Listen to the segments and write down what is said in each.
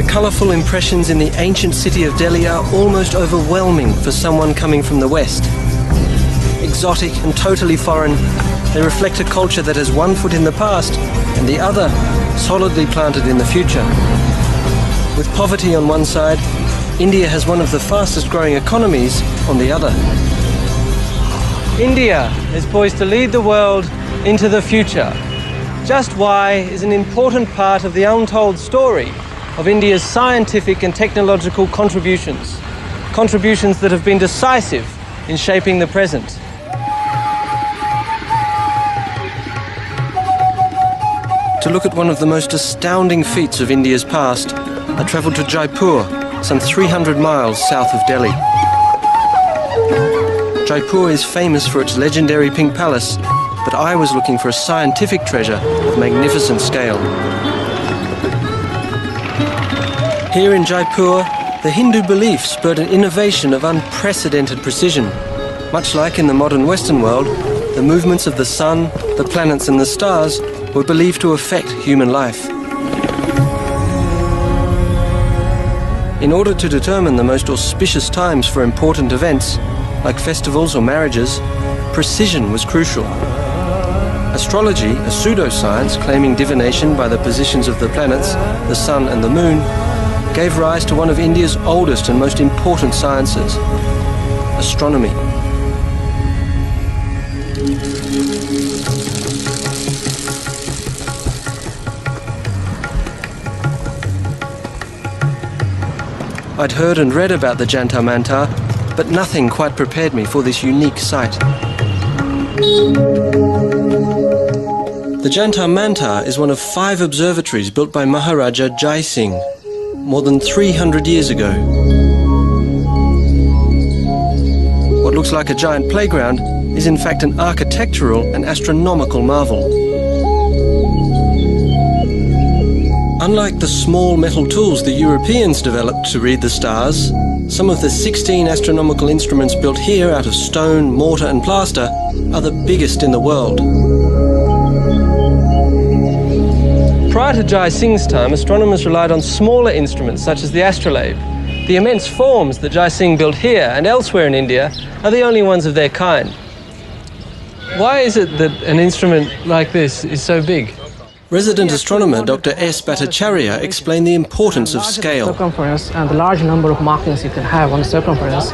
The colourful impressions in the ancient city of Delhi are almost overwhelming for someone coming from the West. Exotic and totally foreign, they reflect a culture that has one foot in the past and the other solidly planted in the future. With poverty on one side, India has one of the fastest growing economies on the other. India is poised to lead the world into the future. Just why is an important part of the untold story of India's scientific and technological contributions. Contributions that have been decisive in shaping the present. To look at one of the most astounding feats of India's past, I travelled to Jaipur, some 300 miles south of Delhi. Jaipur is famous for its legendary Pink Palace, but I was looking for a scientific treasure of magnificent scale. Here in Jaipur, the Hindu belief spurred an innovation of unprecedented precision. Much like in the modern Western world, the movements of the sun, the planets and the stars were believed to affect human life. In order to determine the most auspicious times for important events, like festivals or marriages, precision was crucial. Astrology, a pseudoscience claiming divination by the positions of the planets, the sun and the moon, gave rise to one of India's oldest and most important sciences, astronomy. I'd heard and read about the Jantar Mantar, but nothing quite prepared me for this unique sight. The Jantar Mantar is one of 5 observatories built by Maharaja Jai Singh more than 300 years ago. What looks like a giant playground is in fact an architectural and astronomical marvel. Unlike the small metal tools the Europeans developed to read the stars, some of the 16 astronomical instruments built here out of stone, mortar and plaster are the biggest in the world. Prior to Jai Singh's time, astronomers relied on smaller instruments such as the astrolabe. The immense forms that Jai Singh built here and elsewhere in India are the only ones of their kind. Why is it that an instrument like this is so big? Resident astronomer Dr. S. Bhattacharya explained the importance of scale. Circumference and the large number of markings you can have on the circumference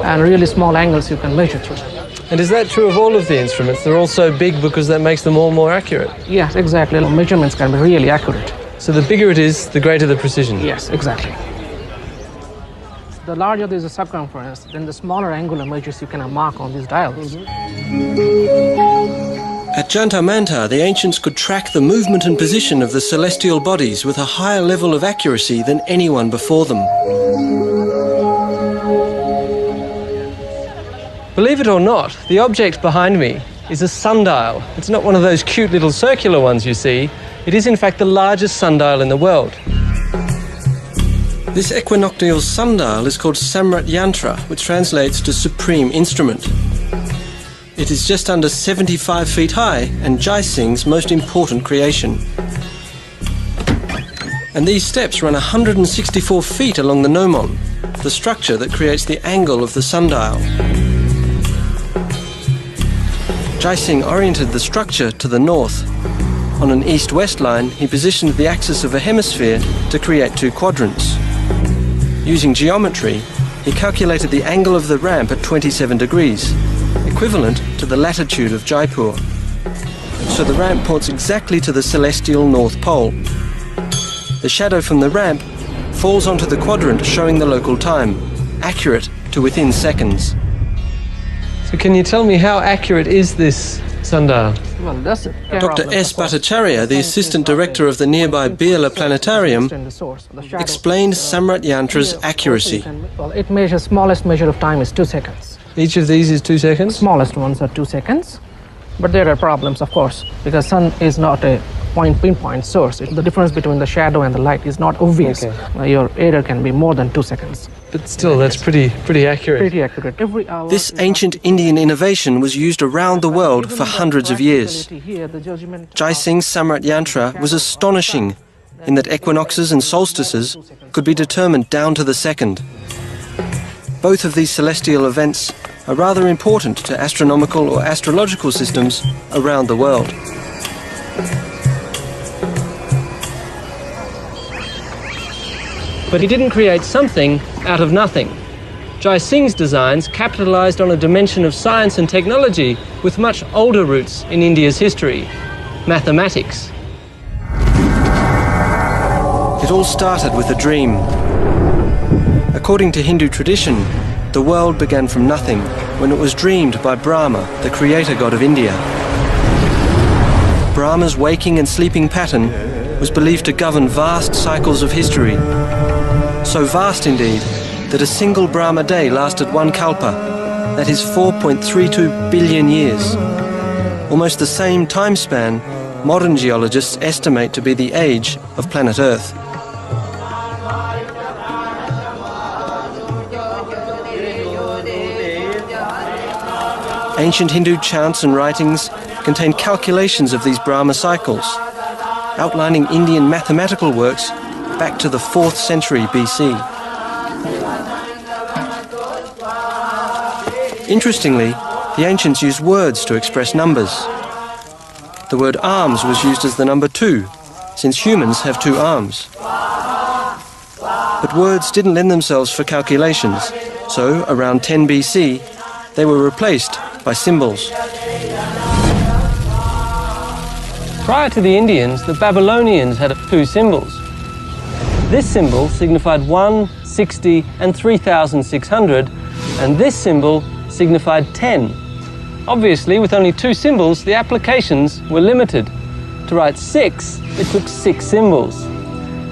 and really small angles you can measure through. And is that true of all of the instruments? They're all so big because that makes them all more accurate? Yes, exactly. Measurements can be really accurate. So the bigger it is, the greater the precision? Yes, exactly. The larger there is the circumference, then the smaller angular measures you can mark on these dials. At Jantar Mantar, the ancients could track the movement and position of the celestial bodies with a higher level of accuracy than anyone before them. Believe it or not, the object behind me is a sundial. It's not one of those cute little circular ones you see. It is in fact the largest sundial in the world. This equinoctial sundial is called Samrat Yantra, which translates to supreme instrument. It is just under 75 feet high and Jai Singh's most important creation. And these steps run 164 feet along the gnomon, the structure that creates the angle of the sundial. Jai Singh oriented the structure to the north. On an east-west line, he positioned the axis of a hemisphere to create 2 quadrants. Using geometry, he calculated the angle of the ramp at 27 degrees, equivalent to the latitude of Jaipur. So the ramp points exactly to the celestial North Pole. The shadow from the ramp falls onto the quadrant showing the local time, accurate to within seconds. So can you tell me how accurate is this sundial? Well, that's it. Dr. S. Bhattacharya, the assistant director of the nearby Birla Planetarium, explained Samrat Yantra's accuracy. Well, it measures, smallest measure of time is 2 seconds. Each of these is 2 seconds? Smallest ones are 2 seconds. But there are problems, of course, because sun is not a pinpoint source. The difference between the shadow and the light is not obvious. Okay. Your error can be more than 2 seconds. But still, that's pretty accurate. Pretty accurate. Every hour. This ancient Indian innovation was used around the world for hundreds of years. Jai Singh's Samrat Yantra was astonishing, in that equinoxes and solstices could be determined down to the second. Both of these celestial events are rather important to astronomical or astrological systems around the world. But he didn't create something out of nothing. Jai Singh's designs capitalised on a dimension of science and technology with much older roots in India's history: mathematics. It all started with a dream. According to Hindu tradition, the world began from nothing when it was dreamed by Brahma, the creator god of India. Brahma's waking and sleeping pattern was believed to govern vast cycles of history. So vast indeed that a single Brahma day lasted one kalpa, that is 4.32 billion years. Almost the same time span modern geologists estimate to be the age of planet Earth. Ancient Hindu chants and writings contain calculations of these Brahma cycles, outlining Indian mathematical works back to the 4th century BC. Interestingly, the ancients used words to express numbers. The word arms was used as the number 2, since humans have 2 arms. But words didn't lend themselves for calculations, so around 10 BC, they were replaced by symbols. Prior to the Indians, the Babylonians had 2 symbols. This symbol signified 1, 60, and 3,600, and this symbol signified 10. Obviously, with only 2 symbols, the applications were limited. To write 6, it took 6 symbols.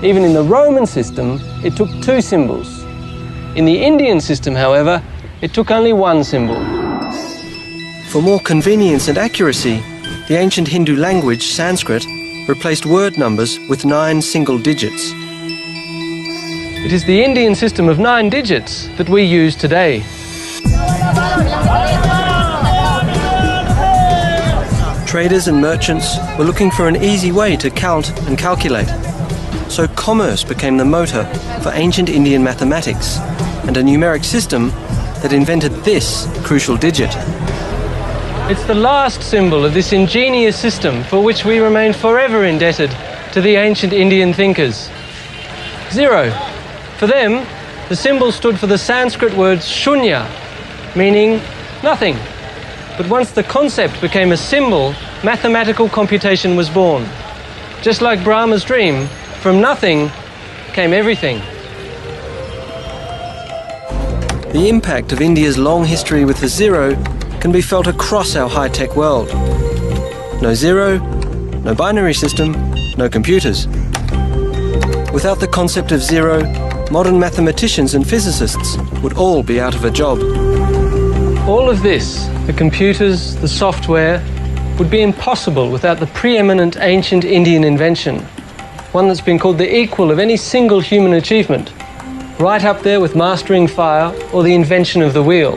Even in the Roman system, it took 2 symbols. In the Indian system, however, it took only 1 symbol. For more convenience and accuracy, the ancient Hindu language, Sanskrit, replaced word numbers with 9 single digits. It is the Indian system of 9 digits that we use today. Traders and merchants were looking for an easy way to count and calculate. So commerce became the motor for ancient Indian mathematics and a numeric system that invented this crucial digit. It's the last symbol of this ingenious system for which we remain forever indebted to the ancient Indian thinkers. 0. For them, the symbol stood for the Sanskrit word shunya, meaning nothing. But once the concept became a symbol, mathematical computation was born. Just like Brahma's dream, from nothing came everything. The impact of India's long history with the 0 can be felt across our high-tech world. No 0, no binary system, no computers. Without the concept of 0, modern mathematicians and physicists would all be out of a job. All of this, the computers, the software, would be impossible without the preeminent ancient Indian invention, one that's been called the equal of any single human achievement, right up there with mastering fire or the invention of the wheel,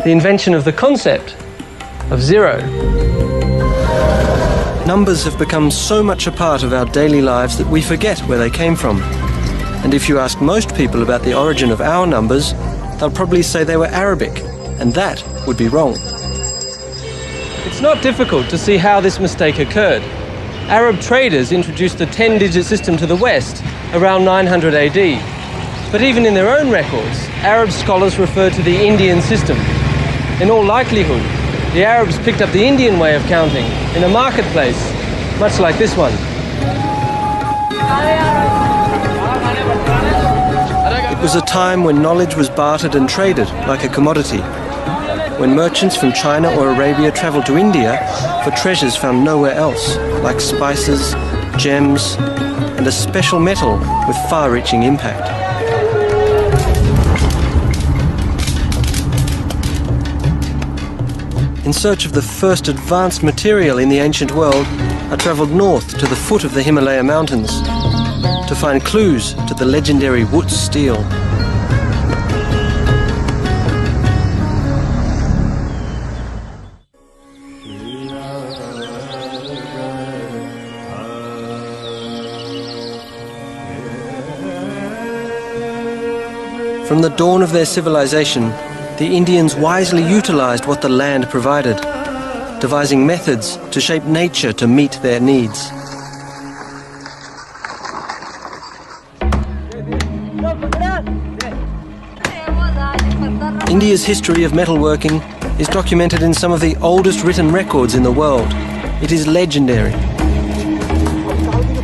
the invention of the concept of 0. Numbers have become so much a part of our daily lives that we forget where they came from. And if you ask most people about the origin of our numbers, they'll probably say they were Arabic, and that would be wrong. It's not difficult to see how this mistake occurred. Arab traders introduced the 10-digit system to the West around 900 AD. But even in their own records, Arab scholars refer to the Indian system. In all likelihood, the Arabs picked up the Indian way of counting in a marketplace, much like this one. It was a time when knowledge was bartered and traded like a commodity, when merchants from China or Arabia travelled to India for treasures found nowhere else, like spices, gems, and a special metal with far-reaching impact. In search of the first advanced material in the ancient world, I travelled north to the foot of the Himalaya mountains to find clues to the legendary Wootz steel. From the dawn of their civilization, the Indians wisely utilized what the land provided, devising methods to shape nature to meet their needs. India's history of metalworking is documented in some of the oldest written records in the world. It is legendary.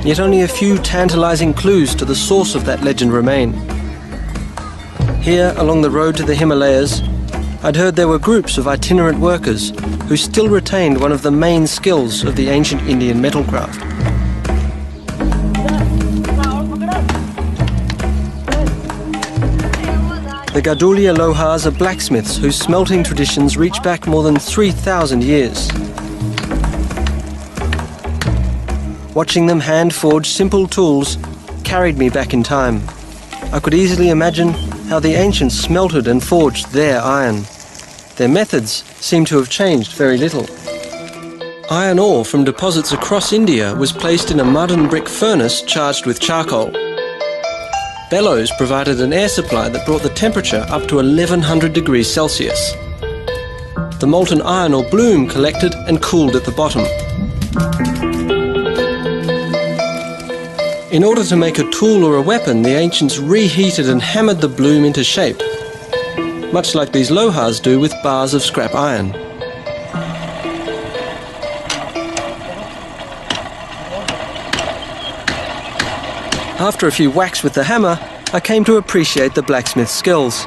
Yet only a few tantalizing clues to the source of that legend remain. Here, along the road to the Himalayas, I'd heard there were groups of itinerant workers who still retained one of the main skills of the ancient Indian metalcraft. The Gadulia Lohars are blacksmiths whose smelting traditions reach back more than 3,000 years. Watching them hand-forge simple tools carried me back in time. I could easily imagine how the ancients smelted and forged their iron. Their methods seem to have changed very little. Iron ore from deposits across India was placed in a mud and brick furnace charged with charcoal. Bellows provided an air supply that brought the temperature up to 1100 degrees Celsius. The molten iron or bloom collected and cooled at the bottom. In order to make a tool or a weapon, the ancients reheated and hammered the bloom into shape, much like these lohars do with bars of scrap iron. After a few whacks with the hammer, I came to appreciate the blacksmith's skills.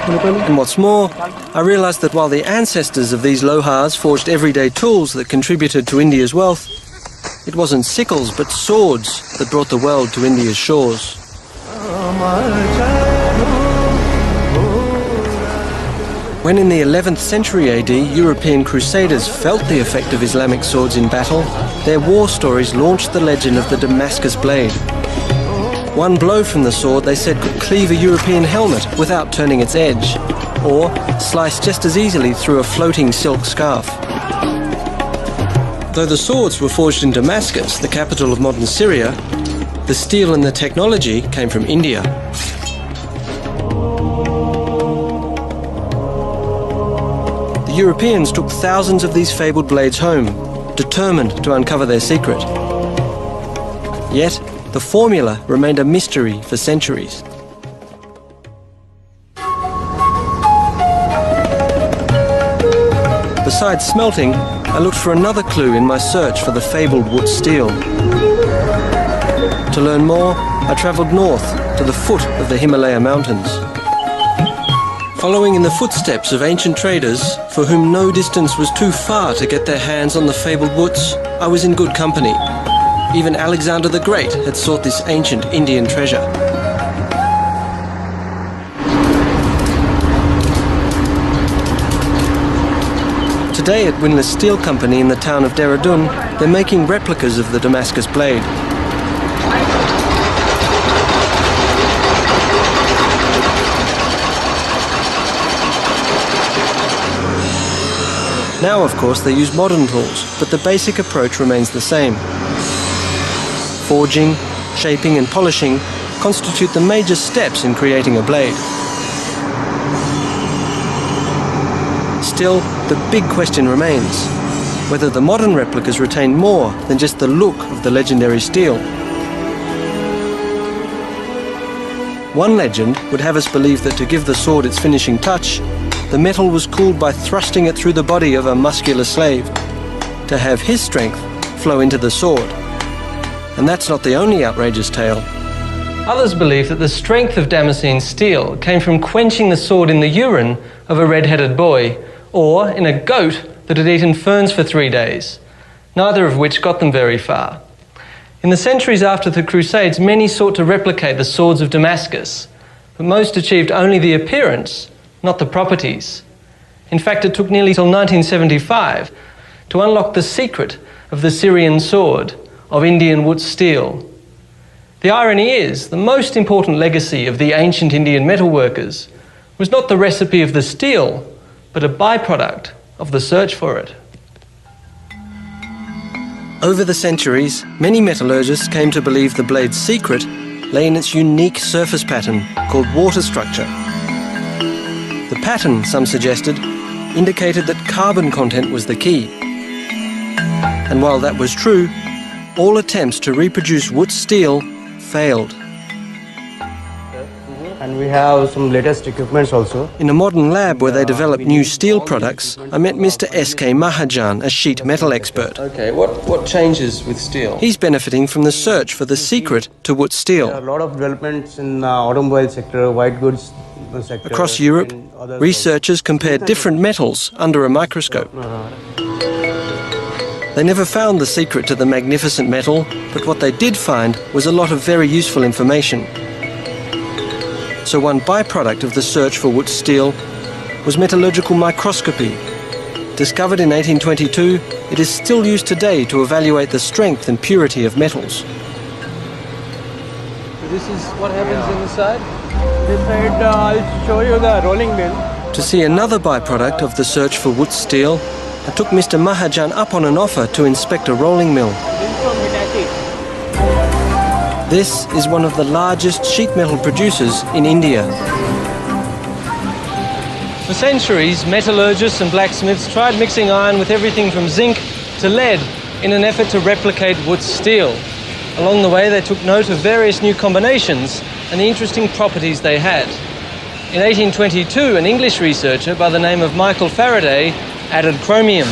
And what's more, I realised that while the ancestors of these lohars forged everyday tools that contributed to India's wealth, it wasn't sickles but swords that brought the world to India's shores. When in the 11th century AD, European crusaders felt the effect of Islamic swords in battle, their war stories launched the legend of the Damascus blade. One blow from the sword, they said, could cleave a European helmet without turning its edge, or slice just as easily through a floating silk scarf. Though the swords were forged in Damascus, the capital of modern Syria, the steel and the technology came from India. The Europeans took thousands of these fabled blades home, determined to uncover their secret. Yet, the formula remained a mystery for centuries. Besides smelting, I looked for another clue in my search for the fabled wood steel. To learn more, I travelled north to the foot of the Himalaya mountains. Following in the footsteps of ancient traders for whom no distance was too far to get their hands on the fabled woods, I was in good company. Even Alexander the Great had sought this ancient Indian treasure. Today at Windlass Steel Company in the town of Dehradun, they're making replicas of the Damascus blade. Now, of course, they use modern tools, but the basic approach remains the same. Forging, shaping and polishing constitute the major steps in creating a blade. Still, the big question remains whether the modern replicas retain more than just the look of the legendary steel. One legend would have us believe that to give the sword its finishing touch, the metal was cooled by thrusting it through the body of a muscular slave, to have his strength flow into the sword. And that's not the only outrageous tale. Others believe that the strength of Damascene steel came from quenching the sword in the urine of a red-headed boy, or in a goat that had eaten ferns for 3 days, neither of which got them very far. In the centuries after the Crusades, many sought to replicate the swords of Damascus, but most achieved only the appearance, not the properties. In fact, it took nearly till 1975 to unlock the secret of the Syrian sword, of Indian wood steel. The irony is, the most important legacy of the ancient Indian metalworkers was not the recipe of the steel, but a byproduct of the search for it. Over the centuries, many metallurgists came to believe the blade's secret lay in its unique surface pattern called water structure. The pattern, some suggested, indicated that carbon content was the key. And while that was true, all attempts to reproduce wood steel failed. And we have some latest equipments also. In a modern lab where they develop new steel products, I met Mr. S.K. Mahajan, a sheet metal expert. Okay, what changes with steel? He's benefiting from the search for the secret to wood steel. There are a lot of developments in the automobile sector, white goods sector. Across Europe, researchers compared different metals under a microscope. They never found the secret to the magnificent metal, but what they did find was a lot of very useful information. So one byproduct of the search for wood steel was metallurgical microscopy. Discovered in 1822, it is still used today to evaluate the strength and purity of metals. So this is what happens inside? This side, I'll show you the rolling mill. To see another byproduct of the search for wood steel, I took Mr. Mahajan up on an offer to inspect a rolling mill. This is one of the largest sheet metal producers in India. For centuries, metallurgists and blacksmiths tried mixing iron with everything from zinc to lead in an effort to replicate wood steel. Along the way, they took note of various new combinations and the interesting properties they had. In 1822, an English researcher by the name of Michael Faraday added chromium.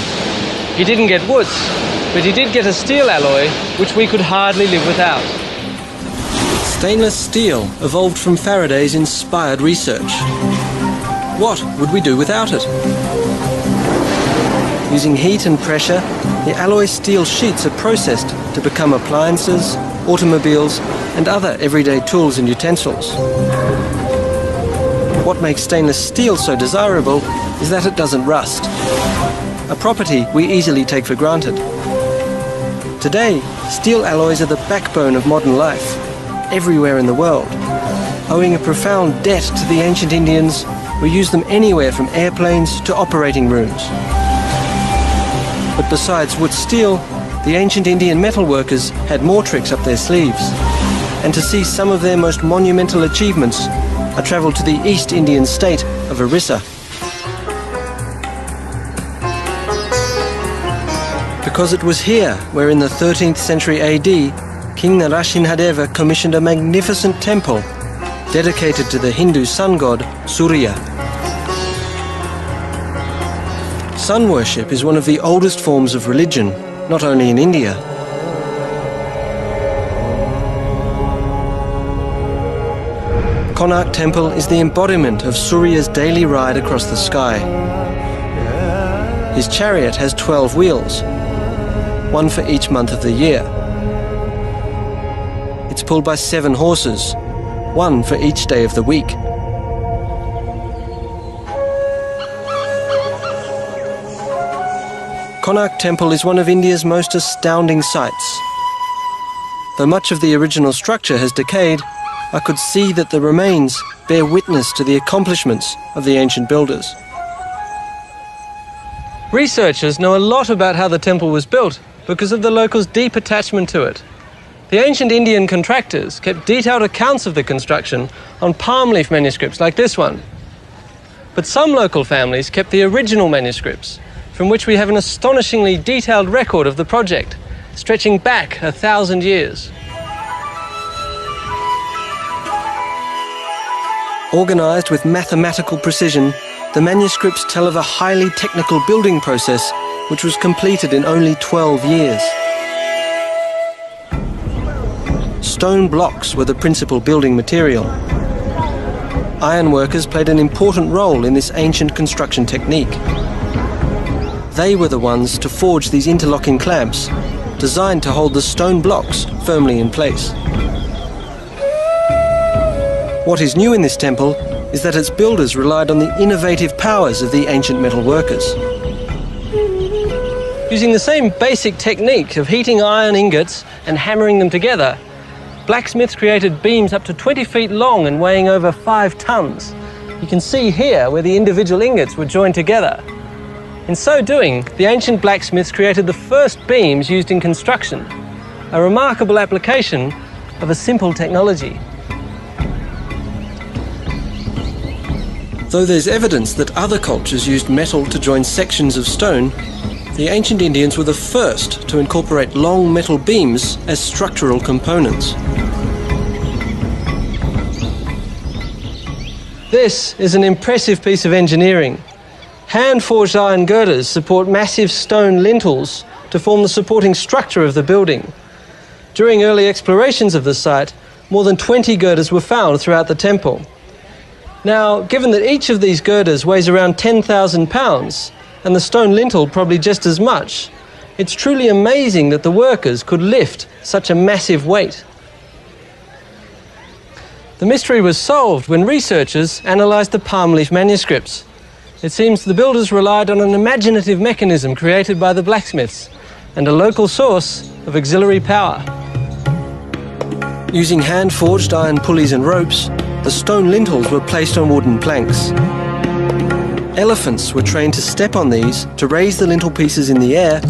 He didn't get woods, but he did get a steel alloy which we could hardly live without. Stainless steel evolved from Faraday's inspired research. What would we do without it? Using heat and pressure, the alloy steel sheets are processed to become appliances, automobiles, and other everyday tools and utensils. What makes stainless steel so desirable is that it doesn't rust, a property we easily take for granted. Today, steel alloys are the backbone of modern life, everywhere in the world. Owing a profound debt to the ancient Indians, we use them anywhere from airplanes to operating rooms. But besides wood steel, the ancient Indian metalworkers had more tricks up their sleeves. And to see some of their most monumental achievements, I travelled to the East Indian state of Orissa. Because it was here where in the 13th century AD, King Narasimhadeva commissioned a magnificent temple dedicated to the Hindu sun god Surya. Sun worship is one of the oldest forms of religion, not only in India. Konark Temple is the embodiment of Surya's daily ride across the sky. His chariot has 12 wheels, one for each month of the year. It's pulled by 7 horses, one for each day of the week. Konark Temple is one of India's most astounding sights. Though much of the original structure has decayed, I could see that the remains bear witness to the accomplishments of the ancient builders. Researchers know a lot about how the temple was built because of the locals' deep attachment to it. The ancient Indian contractors kept detailed accounts of the construction on palm leaf manuscripts like this one. But some local families kept the original manuscripts, from which we have an astonishingly detailed record of the project, stretching back 1,000 years. Organised with mathematical precision, the manuscripts tell of a highly technical building process which was completed in only 12 years. Stone blocks were the principal building material. Ironworkers played an important role in this ancient construction technique. They were the ones to forge these interlocking clamps, designed to hold the stone blocks firmly in place. What is new in this temple is that its builders relied on the innovative powers of the ancient metal workers. Using the same basic technique of heating iron ingots and hammering them together, blacksmiths created beams up to 20 feet long and weighing over 5 tons. You can see here where the individual ingots were joined together. In so doing, the ancient blacksmiths created the first beams used in construction, a remarkable application of a simple technology. Though there's evidence that other cultures used metal to join sections of stone, the ancient Indians were the first to incorporate long metal beams as structural components. This is an impressive piece of engineering. Hand-forged iron girders support massive stone lintels to form the supporting structure of the building. During early explorations of the site, more than 20 girders were found throughout the temple. Now, given that each of these girders weighs around 10,000 pounds, and the stone lintel probably just as much, it's truly amazing that the workers could lift such a massive weight. The mystery was solved when researchers analysed the palm leaf manuscripts. It seems the builders relied on an imaginative mechanism created by the blacksmiths and a local source of auxiliary power. Using hand-forged iron pulleys and ropes, the stone lintels were placed on wooden planks. Elephants were trained to step on these to raise the lintel pieces in the air,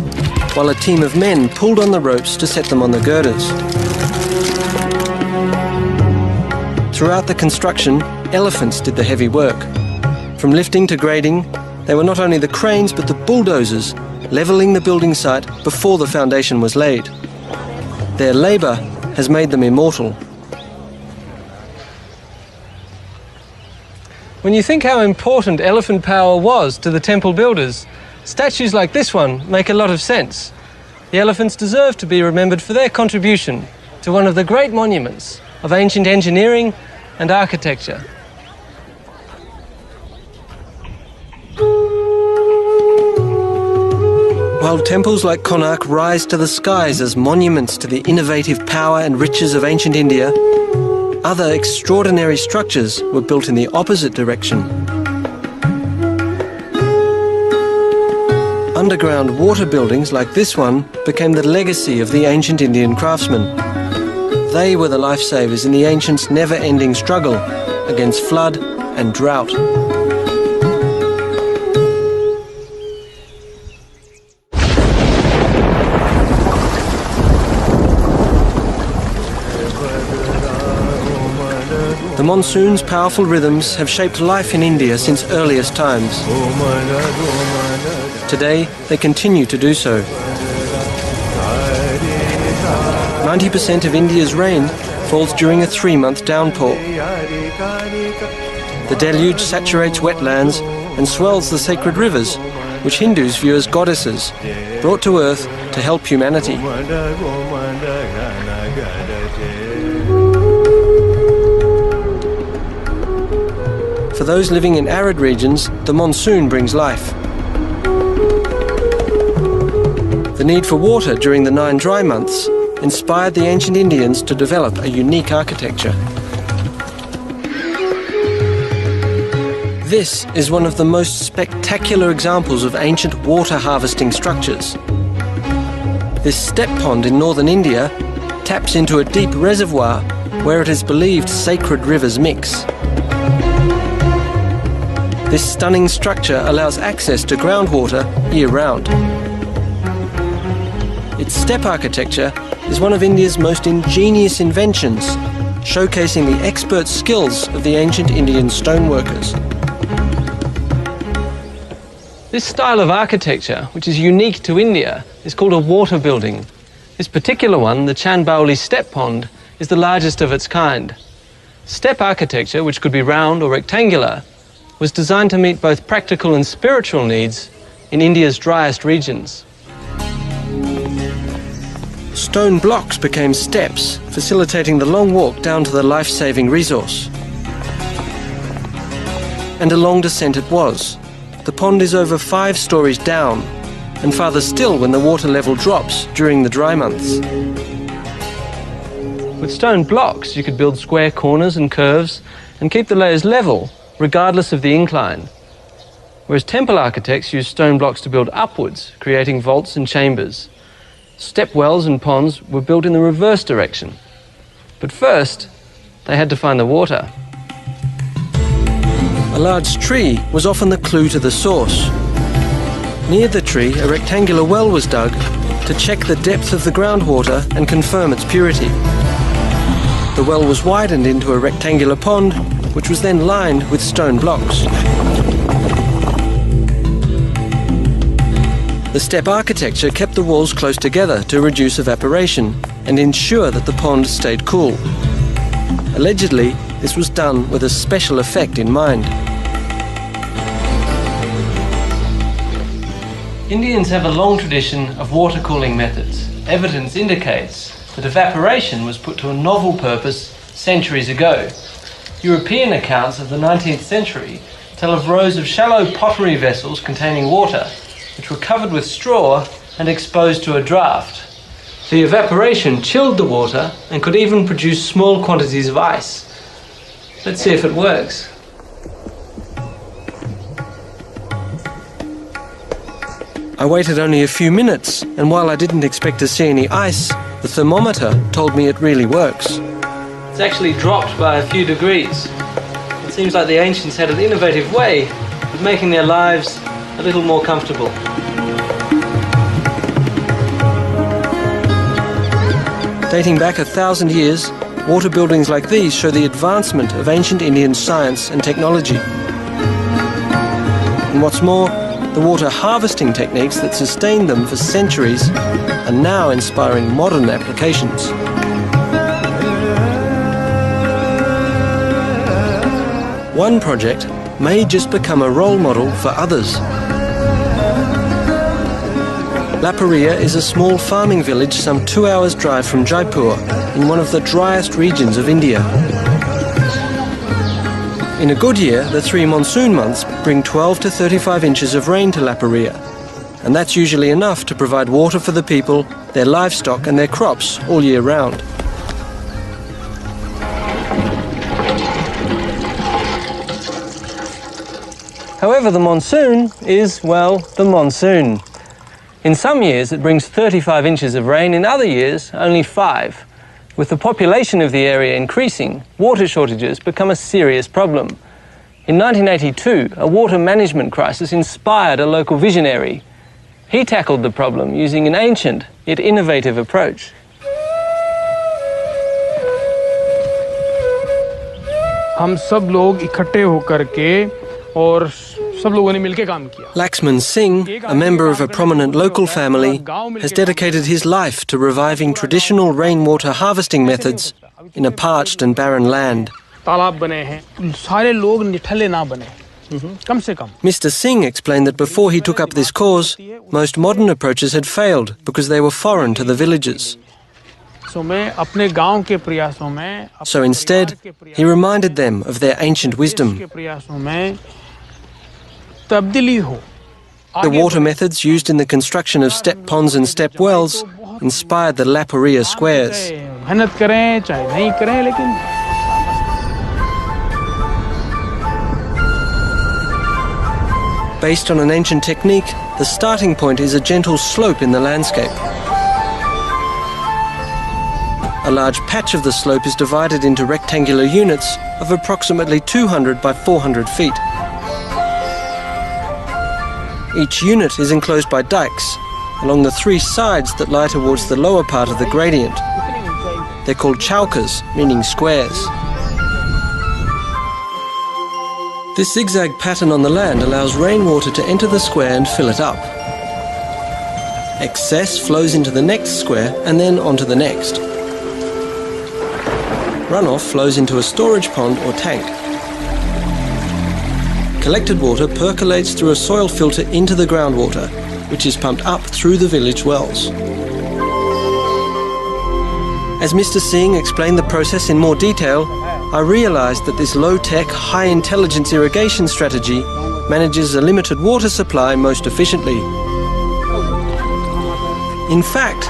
while a team of men pulled on the ropes to set them on the girders. Throughout the construction, elephants did the heavy work. From lifting to grading, they were not only the cranes but the bulldozers, levelling the building site before the foundation was laid. Their labour has made them immortal. When you think how important elephant power was to the temple builders, statues like this one make a lot of sense. The elephants deserve to be remembered for their contribution to one of the great monuments of ancient engineering and architecture. While temples like Konark rise to the skies as monuments to the innovative power and riches of ancient India, other extraordinary structures were built in the opposite direction. Underground water buildings like this one became the legacy of the ancient Indian craftsmen. They were the lifesavers in the ancients' never-ending struggle against flood and drought. The monsoon's powerful rhythms have shaped life in India since earliest times. Today, they continue to do so. 90% of India's rain falls during a 3-month downpour. The deluge saturates wetlands and swells the sacred rivers, which Hindus view as goddesses, brought to earth to help humanity. For those living in arid regions, the monsoon brings life. The need for water during the 9 dry months inspired the ancient Indians to develop a unique architecture. This is one of the most spectacular examples of ancient water harvesting structures. This step pond in northern India taps into a deep reservoir where it is believed sacred rivers mix. This stunning structure allows access to groundwater year-round. Its step architecture is one of India's most ingenious inventions, showcasing the expert skills of the ancient Indian stoneworkers. This style of architecture, which is unique to India, is called a water building. This particular one, the Chandbauli step pond, is the largest of its kind. Step architecture, which could be round or rectangular, was designed to meet both practical and spiritual needs in India's driest regions. Stone blocks became steps, facilitating the long walk down to the life-saving resource. And a long descent it was. The pond is over 5 stories down, and farther still when the water level drops during the dry months. With stone blocks, you could build square corners and curves and keep the layers level, regardless of the incline. Whereas temple architects used stone blocks to build upwards, creating vaults and chambers. Step wells and ponds were built in the reverse direction. But first, they had to find the water. A large tree was often the clue to the source. Near the tree, a rectangular well was dug to check the depth of the groundwater and confirm its purity. The well was widened into a rectangular pond, which was then lined with stone blocks. The step architecture kept the walls close together to reduce evaporation and ensure that the pond stayed cool. Allegedly, this was done with a special effect in mind. Indians have a long tradition of water cooling methods. Evidence indicates that evaporation was put to a novel purpose centuries ago. European accounts of the 19th century tell of rows of shallow pottery vessels containing water, which were covered with straw and exposed to a draft. The evaporation chilled the water and could even produce small quantities of ice. Let's see if it works. I waited only a few minutes, and while I didn't expect to see any ice, the thermometer told me it really works. It's actually dropped by a few degrees. It seems like the ancients had an innovative way of making their lives a little more comfortable. Dating back 1,000 years, water buildings like these show the advancement of ancient Indian science and technology. And what's more, the water harvesting techniques that sustained them for centuries are now inspiring modern applications. One project may just become a role model for others. Laparia is a small farming village some 2 hours' drive from Jaipur, in one of the driest regions of India. In a good year, the 3 monsoon months bring 12 to 35 inches of rain to Laparia, and that's usually enough to provide water for the people, their livestock and their crops all year round. However, the monsoon is, well, the monsoon. In some years it brings 35 inches of rain, in other years only 5. With the population of the area increasing, water shortages become a serious problem. In 1982, a water management crisis inspired a local visionary. He tackled the problem using an ancient yet innovative approach. हम सब लोग इकट्ठे होकर के और सब लोगों ने मिलके काम किया. Laxman Singh, a member of a prominent local family, has dedicated his life to reviving traditional rainwater harvesting methods in a parched and barren land. तालाब बने हैं, सारे लोग निठल्ले ना बने, कम से कम. Mr. Singh explained that before he took up this cause, most modern approaches had failed because they were foreign to the villagers. So instead, he reminded them of their ancient wisdom. The water methods used in the construction of step ponds and step wells inspired the Laparia squares. Based on an ancient technique, the starting point is a gentle slope in the landscape. A large patch of the slope is divided into rectangular units of approximately 200 by 400 feet. Each unit is enclosed by dikes along the 3 sides that lie towards the lower part of the gradient. They're called chaukas, meaning squares. This zigzag pattern on the land allows rainwater to enter the square and fill it up. Excess flows into the next square and then onto the next. Runoff flows into a storage pond or tank. Collected water percolates through a soil filter into the groundwater, which is pumped up through the village wells. As Mr. Singh explained the process in more detail, I realised that this low-tech, high-intelligence irrigation strategy manages a limited water supply most efficiently. In fact,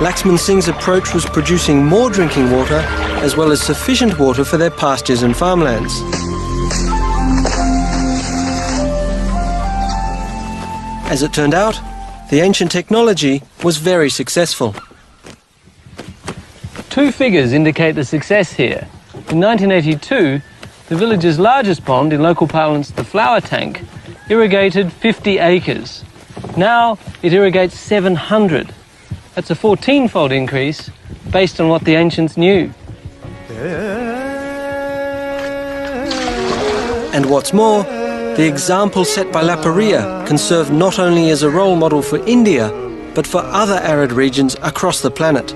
Laxman Singh's approach was producing more drinking water as well as sufficient water for their pastures and farmlands. As it turned out, the ancient technology was very successful. 2 figures indicate the success here. In 1982, the village's largest pond, in local parlance the flower tank, irrigated 50 acres. Now it irrigates 700. That's a 14-fold increase based on what the ancients knew. And what's more, the example set by La Paria can serve not only as a role model for India, but for other arid regions across the planet.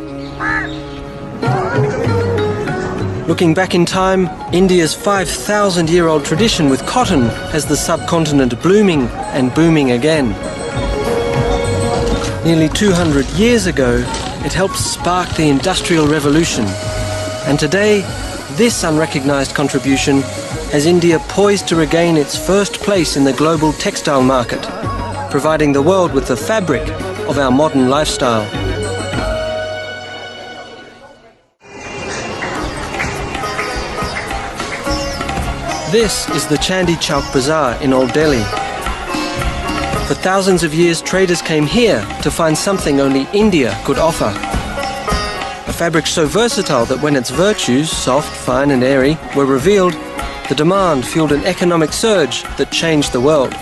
Looking back in time, India's 5,000-year-old tradition with cotton has the subcontinent blooming and booming again. Nearly 200 years ago, it helped spark the Industrial Revolution. And today, this unrecognised contribution has India poised to regain its first place in the global textile market, providing the world with the fabric of our modern lifestyle. This is the Chandi Chowk Bazaar in Old Delhi. For thousands of years, traders came here to find something only India could offer. A fabric so versatile that when its virtues, soft, fine and airy, were revealed, the demand fueled an economic surge that changed the world.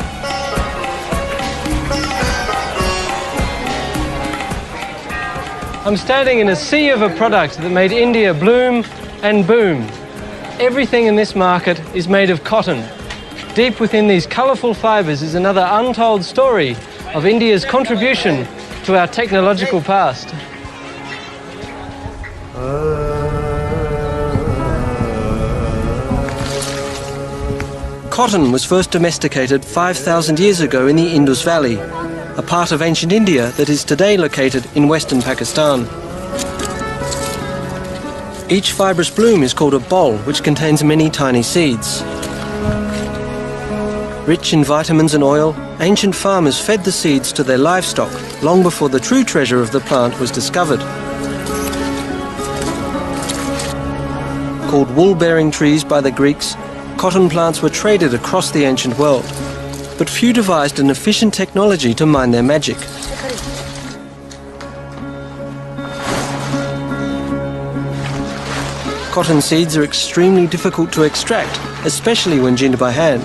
I'm standing in a sea of a product that made India bloom and boom. Everything in this market is made of cotton. Deep within these colourful fibres is another untold story of India's contribution to our technological past. Cotton was first domesticated 5,000 years ago in the Indus Valley, a part of ancient India that is today located in western Pakistan. Each fibrous bloom is called a bol, which contains many tiny seeds. Rich in vitamins and oil, ancient farmers fed the seeds to their livestock long before the true treasure of the plant was discovered. Called wool-bearing trees by the Greeks, cotton plants were traded across the ancient world, but few devised an efficient technology to mine their magic. Cotton seeds are extremely difficult to extract, especially when ginned by hand.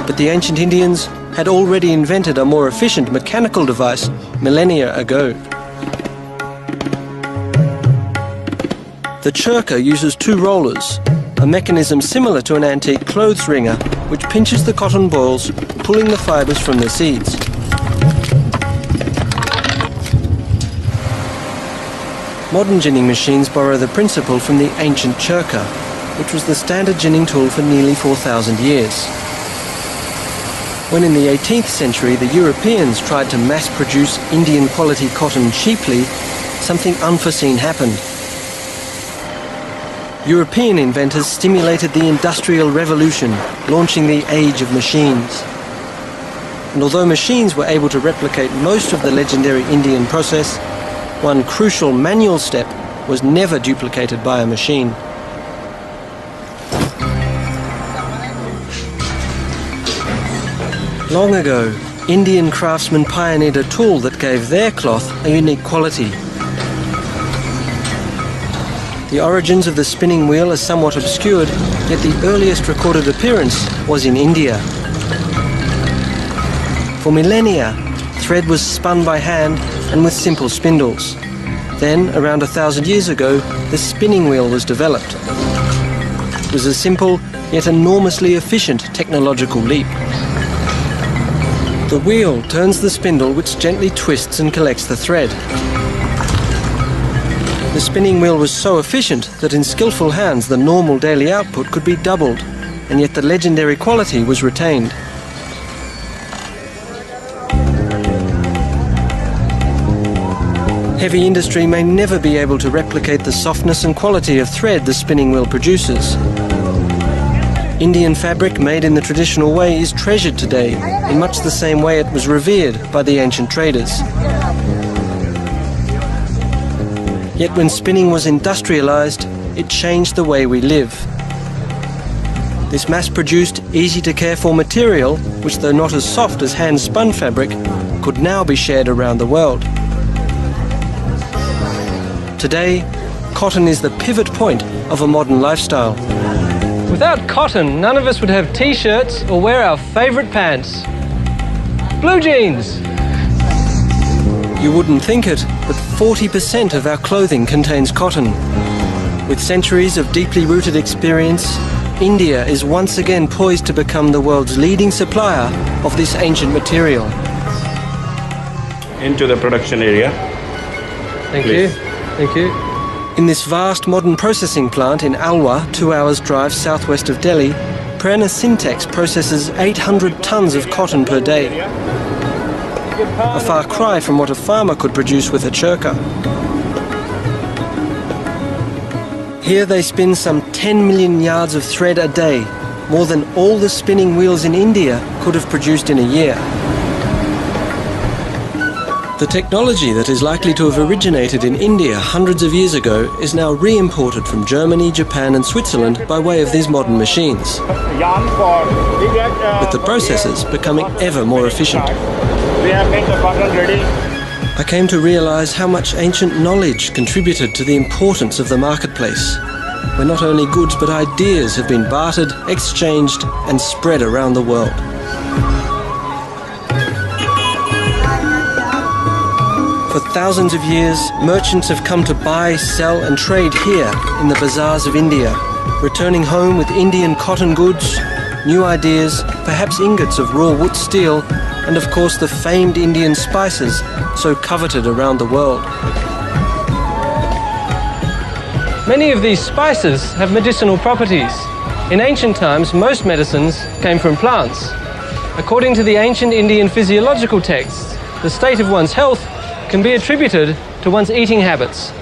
But the ancient Indians had already invented a more efficient mechanical device millennia ago. The churka uses two rollers, a mechanism similar to an antique clothes wringer, which pinches the cotton balls, pulling the fibres from the seeds. Modern ginning machines borrow the principle from the ancient churka, which was the standard ginning tool for nearly 4,000 years. When in the 18th century the Europeans tried to mass-produce Indian-quality cotton cheaply, something unforeseen happened. European inventors stimulated the Industrial Revolution, launching the age of machines. And although machines were able to replicate most of the legendary Indian process, one crucial manual step was never duplicated by a machine. Long ago, Indian craftsmen pioneered a tool that gave their cloth a unique quality. The origins of the spinning wheel are somewhat obscured, yet the earliest recorded appearance was in India. For millennia, thread was spun by hand and with simple spindles. Then, around 1,000 years ago, the spinning wheel was developed. It was a simple, yet enormously efficient technological leap. The wheel turns the spindle, which gently twists and collects the thread. The spinning wheel was so efficient that in skillful hands the normal daily output could be doubled, and yet the legendary quality was retained. Heavy industry may never be able to replicate the softness and quality of thread the spinning wheel produces. Indian fabric made in the traditional way is treasured today in much the same way it was revered by the ancient traders. Yet when spinning was industrialized, it changed the way we live. This mass-produced, easy-to-care-for material, which though not as soft as hand-spun fabric, could now be shared around the world. Today, cotton is the pivot point of a modern lifestyle. Without cotton, none of us would have t-shirts or wear our favourite pants. blue jeans. You wouldn't think it, but 40% of our clothing contains cotton. With centuries of deeply rooted experience, India is once again poised to become the world's leading supplier of this ancient material. Into the production area. Thank Please. you. Thank you. In this vast modern processing plant in Alwar, 2 hours drive southwest of Delhi, Prerna Syntex processes 800 tons of cotton per day. A far cry from what a farmer could produce with a churka. Here they spin some 10 million yards of thread a day, more than all the spinning wheels in India could have produced in a year. The technology that is likely to have originated in India hundreds of years ago is now re-imported from Germany, Japan and Switzerland by way of these modern machines, with the processes becoming ever more efficient. I came to realize how much ancient knowledge contributed to the importance of the marketplace, where not only goods but ideas have been bartered, exchanged and spread around the world. For thousands of years, merchants have come to buy, sell and trade here in the bazaars of India, returning home with Indian cotton goods, new ideas, perhaps ingots of raw wood steel, and of course the famed Indian spices so coveted around the world. Many of these spices have medicinal properties. In ancient times, most medicines came from plants. According to the ancient Indian physiological texts, the state of one's health can be attributed to one's eating habits.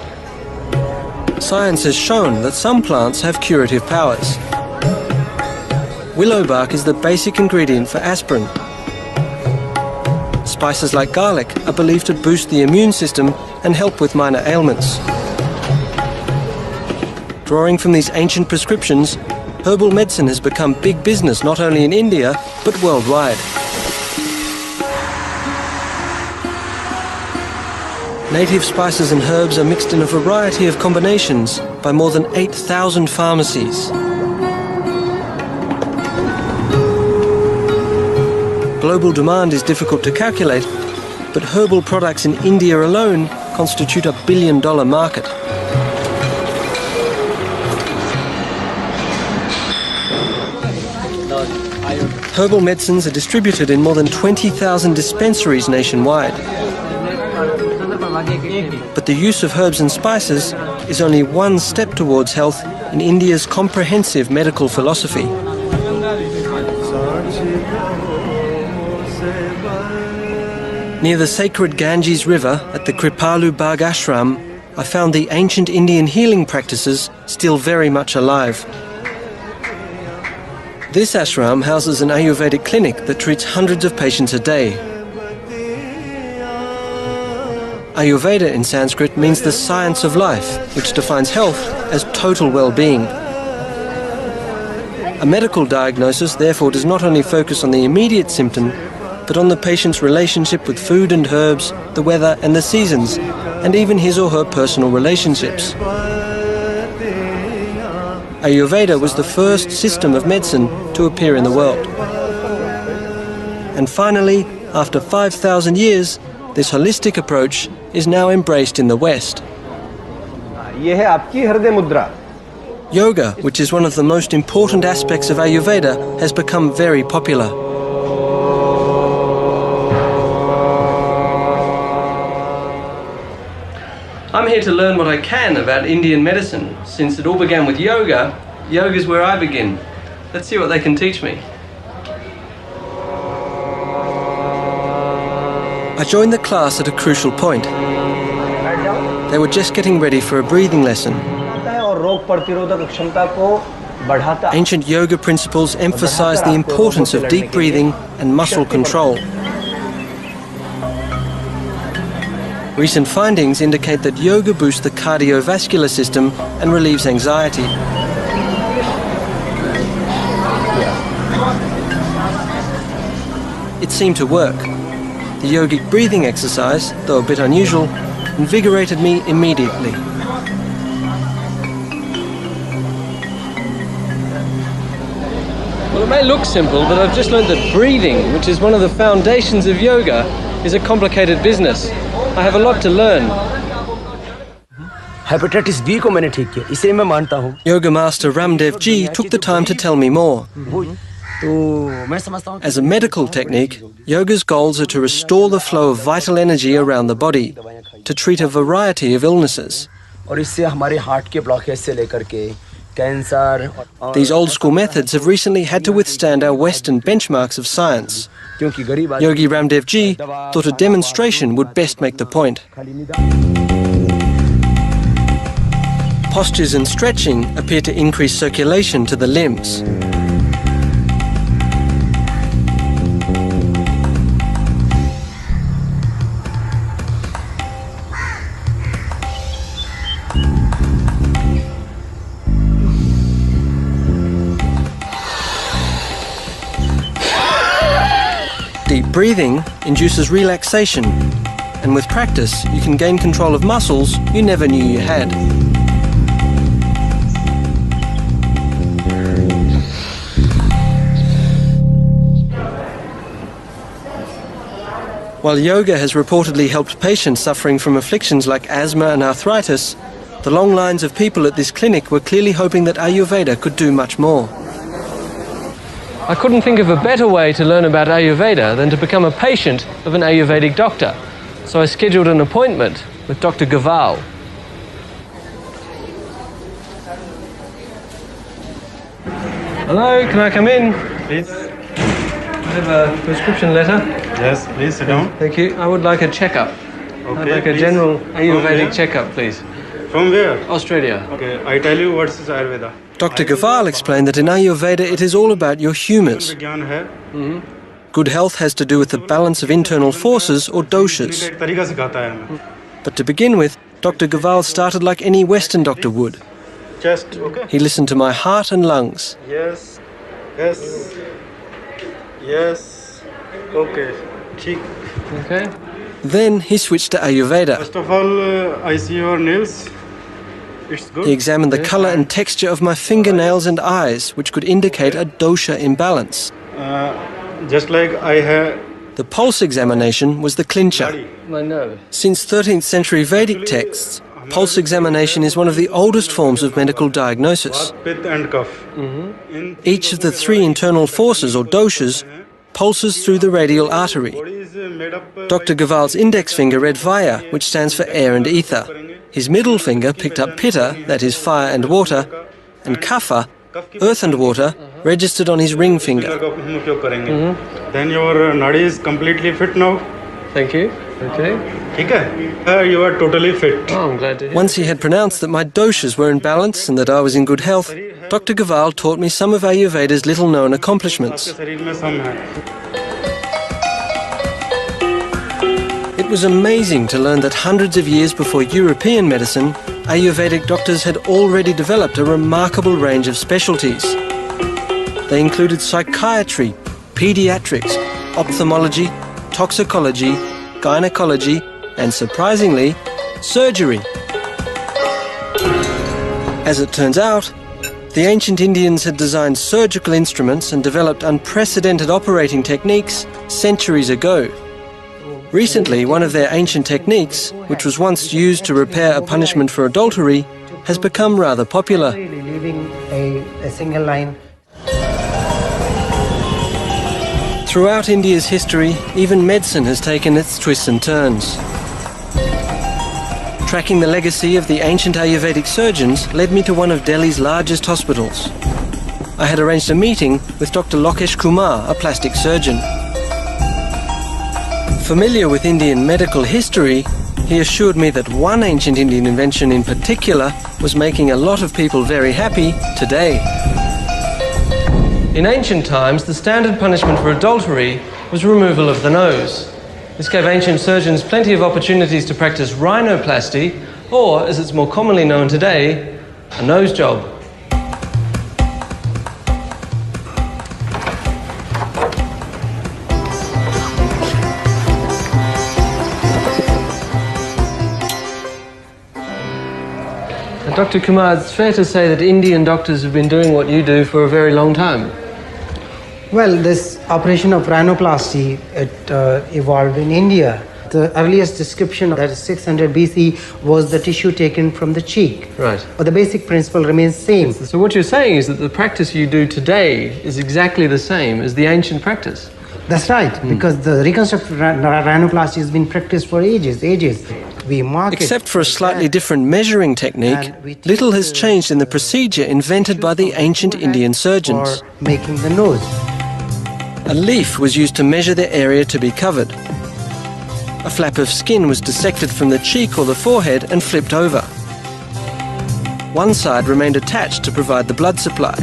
Science has shown that some plants have curative powers. Willow bark is the basic ingredient for aspirin. Spices like garlic are believed to boost the immune system and help with minor ailments. Drawing from these ancient prescriptions, herbal medicine has become big business not only in India, but worldwide. Native spices and herbs are mixed in a variety of combinations by more than 8,000 pharmacies. Global demand is difficult to calculate, but herbal products in India alone constitute a billion-dollar market. Herbal medicines are distributed in more than 20,000 dispensaries nationwide. But the use of herbs and spices is only one step towards health in India's comprehensive medical philosophy. Near the sacred Ganges River at the Kripalu Bagh Ashram, I found the ancient Indian healing practices still very much alive. This ashram houses an Ayurvedic clinic that treats hundreds of patients a day. Ayurveda in Sanskrit means the science of life, which defines health as total well-being. A medical diagnosis therefore does not only focus on the immediate symptom, but on the patient's relationship with food and herbs, the weather and the seasons, and even his or her personal relationships. Ayurveda was the first system of medicine to appear in the world. And finally, after 5,000 years, this holistic approach is now embraced in the West. Yoga, which is one of the most important aspects of Ayurveda, has become very popular. I'm here to learn what I can about Indian medicine. Since it all began with yoga, yoga's where I begin. Let's see what they can teach me. I joined the class at a crucial point. They were just getting ready for a breathing lesson. Ancient yoga principles emphasize the importance of deep breathing and muscle control. Recent findings indicate that yoga boosts the cardiovascular system and relieves anxiety. It seemed to work. The yogic breathing exercise, though a bit unusual, invigorated me immediately. Well, it may look simple, but I've just learned that breathing, which is one of the foundations of yoga, is a complicated business. I have a lot to learn. Hepatitis B को मैंने ठीक किया, इसे मैं मानता हूँ. Yoga master Ramdev Ji took the time to tell me more. As a medical technique, yoga's goals are to restore the flow of vital energy around the body, to treat a variety of illnesses. और इससे हमारे heart के blockage से लेकर के cancer. These old-school methods have recently had to withstand our Western benchmarks of science. Yogi Ramdev Ji thought a demonstration would best make the point. Postures and stretching appear to increase circulation to the limbs. Deep breathing induces relaxation, and with practice you can gain control of muscles you never knew you had. While yoga has reportedly helped patients suffering from afflictions like asthma and arthritis, the long lines of people at this clinic were clearly hoping that Ayurveda could do much more. I couldn't think of a better way to learn about Ayurveda than to become a patient of an Ayurvedic doctor. So I scheduled an appointment with Dr. Gaval. Hello, can I come in? Please. I have a prescription letter. Yes, please sit down. Thank you. I would like a checkup. Okay, I'd like a please. general From Ayurvedic where? checkup, please. From where? Australia. Okay, I tell you what's Ayurveda. Dr. Gaval explained that in Ayurveda it is all about your humours. विज्ञान है. Good health has to do with the balance of internal forces or doshas. एक तरीका सिखाता है हमें. But to begin with, Dr. Gaval started like any Western doctor would. Chest, okay. He listened to my heart and lungs. Yes, yes, yes. Okay, ठीक. Okay. Then he switched to Ayurveda. First of all, I see your nails. It's good. He examined the colour and texture of my fingernails and eyes, which could indicate a dosha imbalance. Just like I have. The pulse examination was the clincher. My nose. Since 13th century Vedic texts, pulse examination is one of the oldest forms of medical diagnosis. Pith and cough. Each of the three internal forces or doshas pulses through the radial artery. Dr. Gaval's index finger read Vaya, which stands for air and ether. His middle finger picked up Pitta, that is fire and water, and Kapha, earth and water, registered on his ring finger. Then your nadi is completely fit now. Thank you. Okay. ठीक है? You are totally fit. Oh, I'm glad to hear. Once he had pronounced that my doshas were in balance and that I was in good health, Dr. Gaval taught me some of Ayurveda's little-known accomplishments. शरीर में सम है. It was amazing to learn that hundreds of years before European medicine, Ayurvedic doctors had already developed a remarkable range of specialties. They included psychiatry, pediatrics, ophthalmology, toxicology, gynecology, and surprisingly, surgery. As it turns out, the ancient Indians had designed surgical instruments and developed unprecedented operating techniques centuries ago. Recently, one of their ancient techniques, which was once used to repair a punishment for adultery, has become rather popular. Leaving a single line. Throughout India's history, even medicine has taken its twists and turns. Tracking the legacy of the ancient Ayurvedic surgeons led me to one of Delhi's largest hospitals. I had arranged a meeting with Dr. Lokesh Kumar, a plastic surgeon. Familiar with Indian medical history, he assured me that one ancient Indian invention in particular was making a lot of people very happy today. In ancient times, the standard punishment for adultery was removal of the nose. This gave ancient surgeons plenty of opportunities to practice rhinoplasty, or, as it's more commonly known today, a nose job. Dr. Kumar, it's fair to say that Indian doctors have been doing what you do for a very long time. Well, this operation of rhinoplasty, it evolved in India. The earliest description, that is 600 BC, was the tissue taken from the cheek. Right. But the basic principle remains same. So what you're saying is that the practice you do today is exactly the same as the ancient practice? That's right, because the reconstructive rhinoplasty has been practiced for ages. We mark it. Except for a slightly different measuring technique, little has changed in the procedure invented by the ancient Indian surgeons. For making the nose. A leaf was used to measure the area to be covered. A flap of skin was dissected from the cheek or the forehead and flipped over. One side remained attached to provide the blood supply.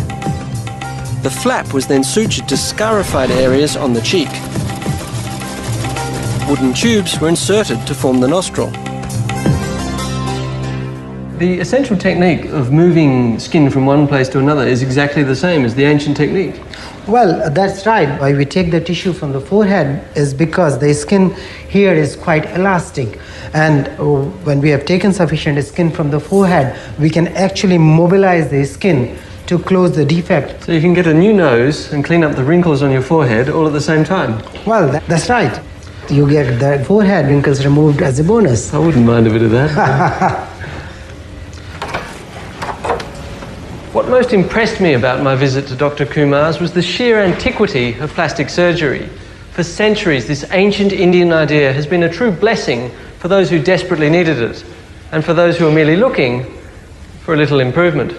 The flap was then sutured to scarified areas on the cheek. Wooden tubes were inserted to form the nostril. The essential technique of moving skin from one place to another is exactly the same as the ancient technique. Well, that's right. Why we take the tissue from the forehead is because the skin here is quite elastic. And when we have taken sufficient skin from the forehead, we can actually mobilize the skin to close the defect. So you can get a new nose and clean up the wrinkles on your forehead all at the same time. Well, that's right. You get the forehead wrinkles removed as a bonus. I wouldn't mind a bit of that. What most impressed me about my visit to Dr. Kumar's was the sheer antiquity of plastic surgery. For centuries, this ancient Indian idea has been a true blessing for those who desperately needed it, and for those who are merely looking for a little improvement.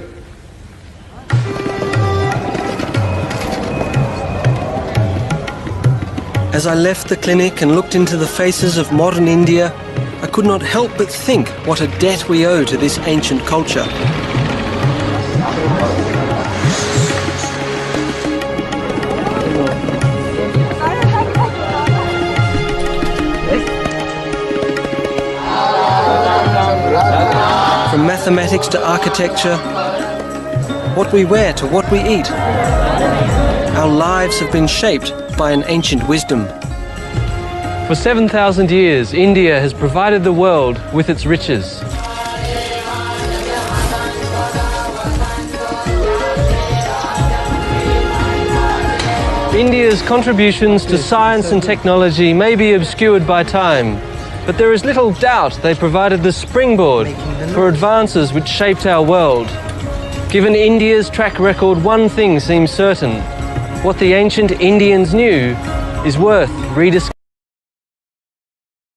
As I left the clinic and looked into the faces of modern India, I could not help but think what a debt we owe to this ancient culture. From mathematics to architecture, what we wear to what we eat, our lives have been shaped by an ancient wisdom. For 7,000 years, India has provided the world with its riches. India's contributions to science and technology may be obscured by time, but there is little doubt they provided the springboard for advances which shaped our world. Given India's track record, one thing seems certain: what the ancient Indians knew is worth rediscovering.